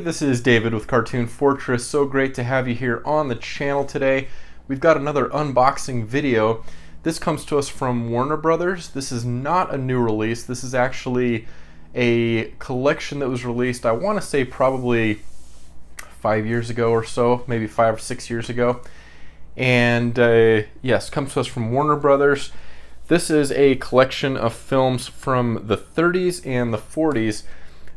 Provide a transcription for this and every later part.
this is David with Cartoon Fortress. So great to have you here on the channel today. We've got another unboxing video. This comes to us from Warner Brothers. This is not a new release. This is actually a collection that was released, I want to say probably 5 years ago or so, maybe 5 or 6 years ago. And yes, comes to us from Warner Brothers. This is a collection of films from the 30s and the 40s.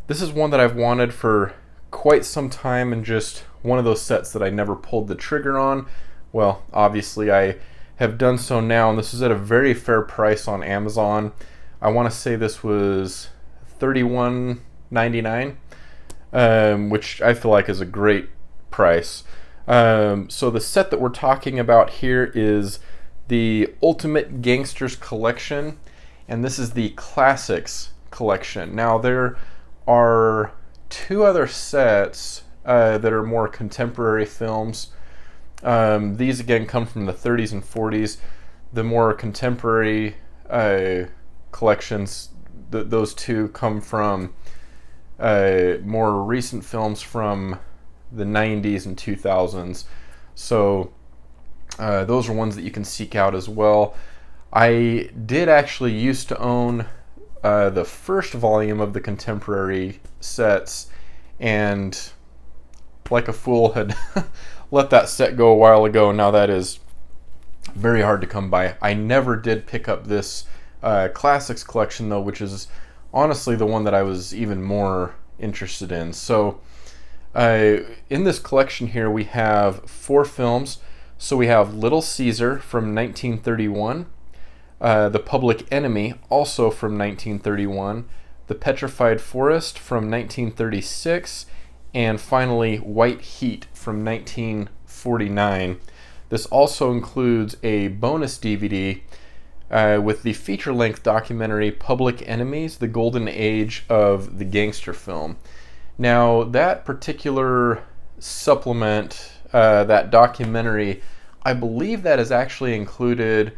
This is one that I've wanted for quite some time, and just one of those sets that I never pulled the trigger on. Well, obviously I have done so now, and this is at a very fair price on Amazon. I want to say this was $31.99, which I feel like is a great price. So the set that we're talking about here is the Ultimate Gangsters Collection, and this is the Classics Collection. Now there are two other sets that are more contemporary films. These again come from the 30s and 40s. The more contemporary collections, those two come from more recent films from the 90s and 2000s. So those are ones that you can seek out as well. I did actually used to own the first volume of the contemporary sets, and like a fool had let that set go a while ago. Now that is very hard to come by. I never did pick up this Classics collection though, which is honestly the one that I was even more interested in. So in this collection here we have 4 films. So we have Little Caesar from 1931, The Public Enemy, also from 1931, The Petrified Forest from 1936, and finally White Heat from 1949. This also includes a bonus DVD with the feature-length documentary Public Enemies, The Golden Age of the Gangster Film. Now that particular supplement, that documentary, I believe that is actually included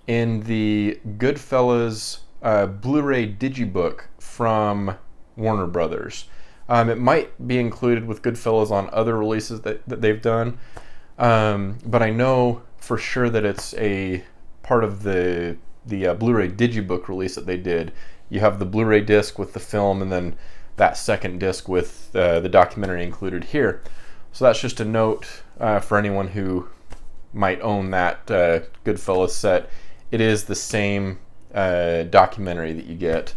in the Goodfellas Blu Ray digibook from Warner Brothers. It might be included with Goodfellas on other releases that they've done, but I know for sure that it's a part of the Blu Ray digibook release that they did. You have the Blu Ray disc with the film, and then that second disc with the documentary included here. So that's just a note for anyone who might own that Goodfellas set. It is the same documentary that you get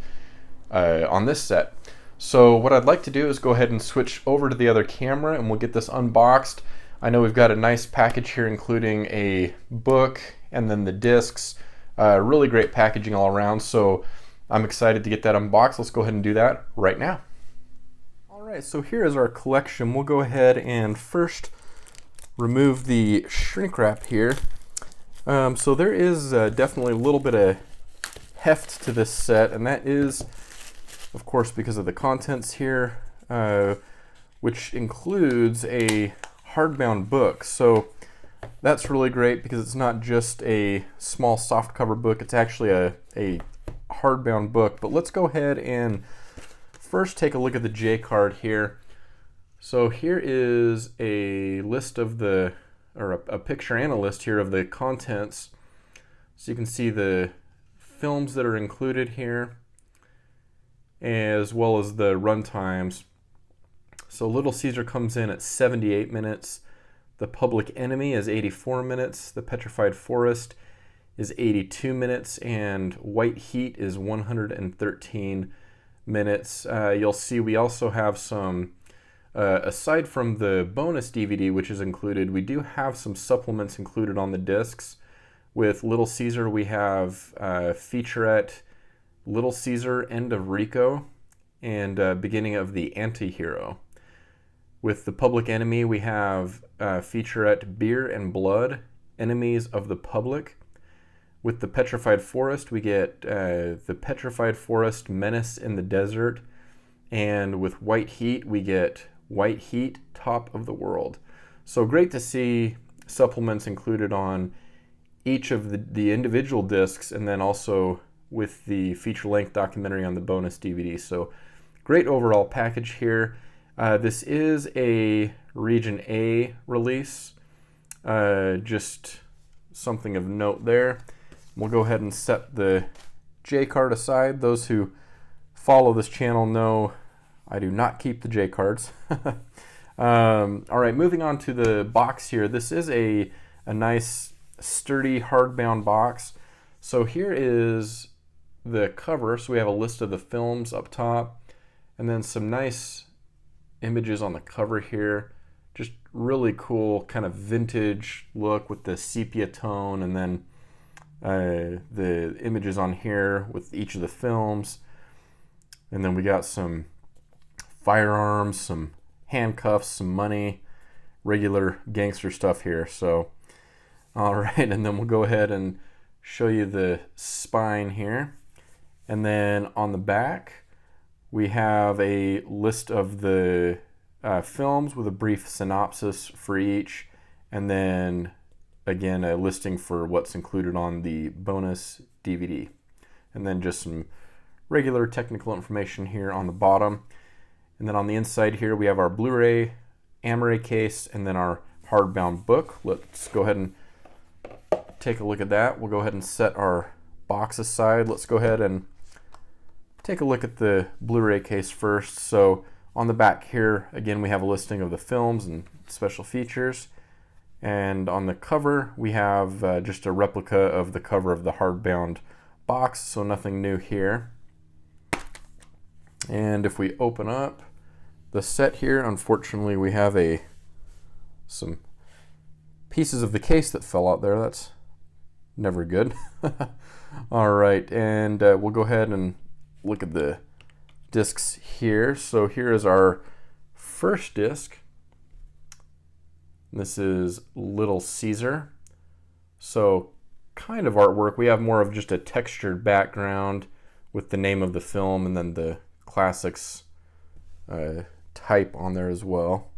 on this set. So what I'd like to do is go ahead and switch over to the other camera, and we'll get this unboxed. I know we've got a nice package here, including a book and then the discs. Really great packaging all around, so I'm excited to get that unboxed. Let's go ahead and do that right now. Alright, so here is our collection. We'll go ahead and first remove the shrink wrap here. So there is definitely a little bit of heft to this set, and that is, of course, because of the contents here, which includes a hardbound book. So that's really great because it's not just a small softcover book, it's actually a hardbound book. But let's go ahead and first take a look at the J card here. So here is a list of the, or a picture and a list here of the contents. So you can see the films that are included here, as well as the run times. So Little Caesar comes in at 78 minutes. The Public Enemy is 84 minutes. The Petrified Forest is 82 minutes. And White Heat is 113 minutes. You'll see we also have some, aside from the bonus DVD, which is included, we do have some supplements included on the discs. With Little Caesar, we have featurette Little Caesar, End of Rico, and Beginning of the Anti-Hero. With The Public Enemy, we have featurette Beer and Blood, Enemies of the Public. With The Petrified Forest, we get The Petrified Forest, Menace in the Desert. And with White Heat, we get White Heat, Top of the World. So great to see supplements included on each of the individual discs, and then also with the feature-length documentary on the bonus DVD. So great overall package here. This is a Region A release. Just something of note there. We'll go ahead and set the J card aside. Those who follow this channel know I do not keep the J cards. All right, moving on to the box here. This is a nice, sturdy, hardbound box. So here is the cover. So we have a list of the films up top, and then some nice images on the cover here. Just really cool kind of vintage look with the sepia tone, and then the images on here with each of the films. And then we got some firearms, some handcuffs, some money, regular gangster stuff here. So, all right, and then we'll go ahead and show you the spine here. And then on the back, we have a list of the films with a brief synopsis for each, and then again a listing for what's included on the bonus DVD, and then just some regular technical information here on the bottom. And then on the inside here we have our Blu Ray Amaray case, and then our hardbound book. Let's go ahead and take a look at that. We'll go ahead and set our box aside. Let's go ahead and take a look at the Blu Ray case first. So on the back here, again, we have a listing of the films and special features. And on the cover, we have just a replica of the cover of the hardbound box, so nothing new here. And if we open up the set here, unfortunately, we have some pieces of the case that fell out there. That's never good. All right, and we'll go ahead and look at the discs here. So here is our first disc. This is Little Caesar. So kind of artwork. We have more of just a textured background with the name of the film and then the classics type on there as well.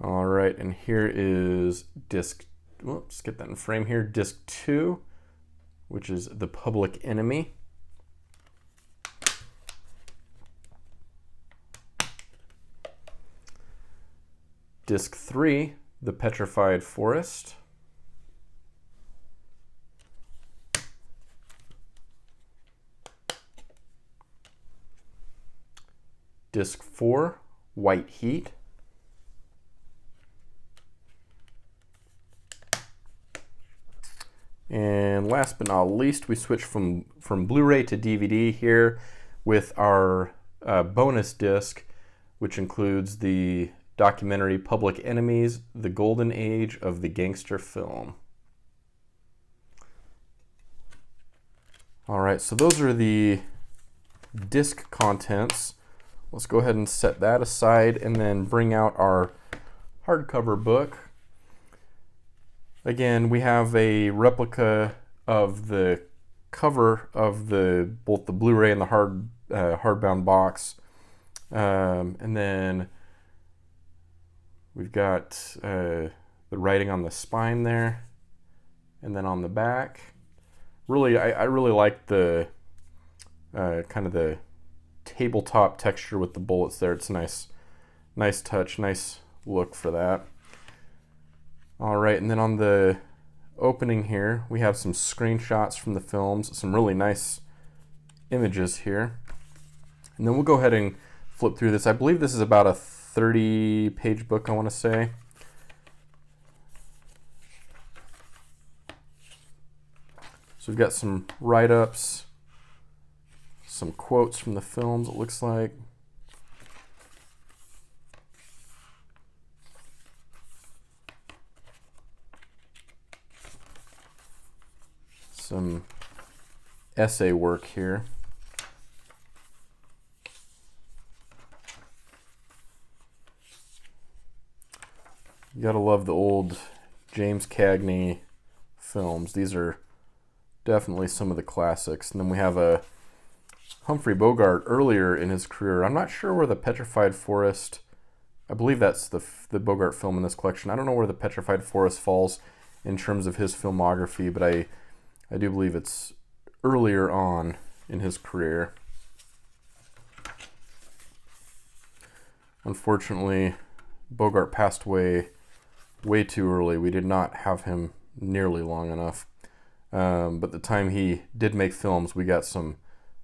All right, and here is disc, whoops, get that in frame here, disc 2, which is The Public Enemy. Disc 3, The Petrified Forest. Disc 4, White Heat. And last but not least, we switch from Blu-ray to DVD here with our bonus disc, which includes the documentary Public Enemies, The Golden Age of the Gangster Film. All right, so those are the disc contents. Let's go ahead and set that aside and then bring out our hardcover book. Again, we have a replica of the cover of both the Blu-ray and the hardbound box, and then we've got the writing on the spine there, and then on the back. Really, I really like the kind of the tabletop texture with the bullets there. It's a nice touch, nice look for that. All right, and then on the opening here, we have some screenshots from the films, some really nice images here. And then we'll go ahead and flip through this. I believe this is about a 30-page book, I want to say. So we've got some write-ups, some quotes from the films, it looks like. Some essay work here. You gotta love the old James Cagney films. These are definitely some of the classics. And then we have a Humphrey Bogart earlier in his career. I'm not sure where The Petrified Forest, I believe that's the Bogart film in this collection. I don't know where The Petrified Forest falls in terms of his filmography, but I do believe it's earlier on in his career. Unfortunately, Bogart passed away way too early. We did not have him nearly long enough. But the time he did make films, we got some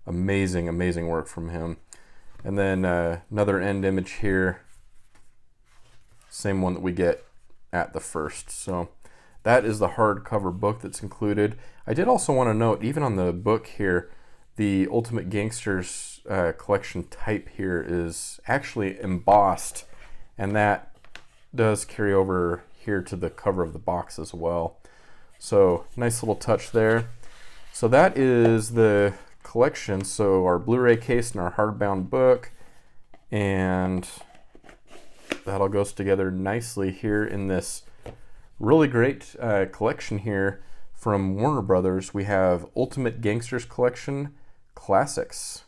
amazing, amazing work from him. And then another end image here. Same one that we get at the first. So that is the hardcover book that's included. I did also want to note, even on the book here, the Ultimate Gangsters Collection type here is actually embossed, and that does carry over here to the cover of the box as well. So nice little touch there. So that is the collection. So our Blu-ray case and our hardbound book, and that all goes together nicely here in this really great collection here from Warner Brothers. We have Ultimate Gangsters Collection Classics.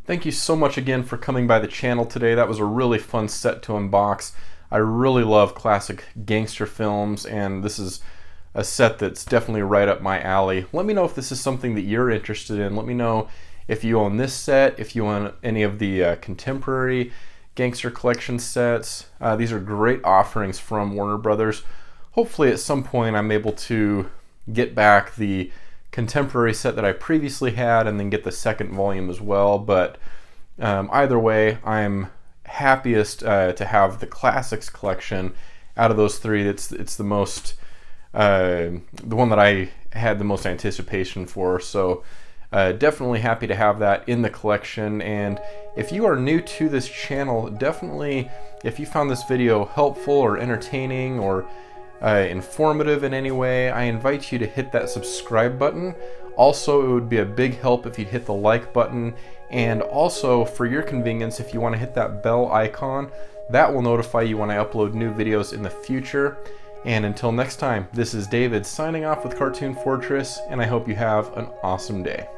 Thank you so much again for coming by the channel today. That was a really fun set to unbox. I really love classic gangster films, and this is a set that's definitely right up my alley. Let me know if this is something that you're interested in. Let me know if you own this set, if you own any of the contemporary Gangster Collection sets. These are great offerings from Warner Brothers. Hopefully at some point I'm able to get back the contemporary set that I previously had and then get the second volume as well. But either way, I'm happiest to have the Classics collection out of those three. It's the most the one that I had the most anticipation for. So definitely happy to have that in the collection. And if you are new to this channel, definitely, if you found this video helpful or entertaining or informative in any way, I invite you to hit that subscribe button. Also, it would be a big help if you'd hit the like button, and also for your convenience, if you want to hit that bell icon, that will notify you when I upload new videos in the future. And until next time, this is David signing off with Cartoon Fortress, and I hope you have an awesome day.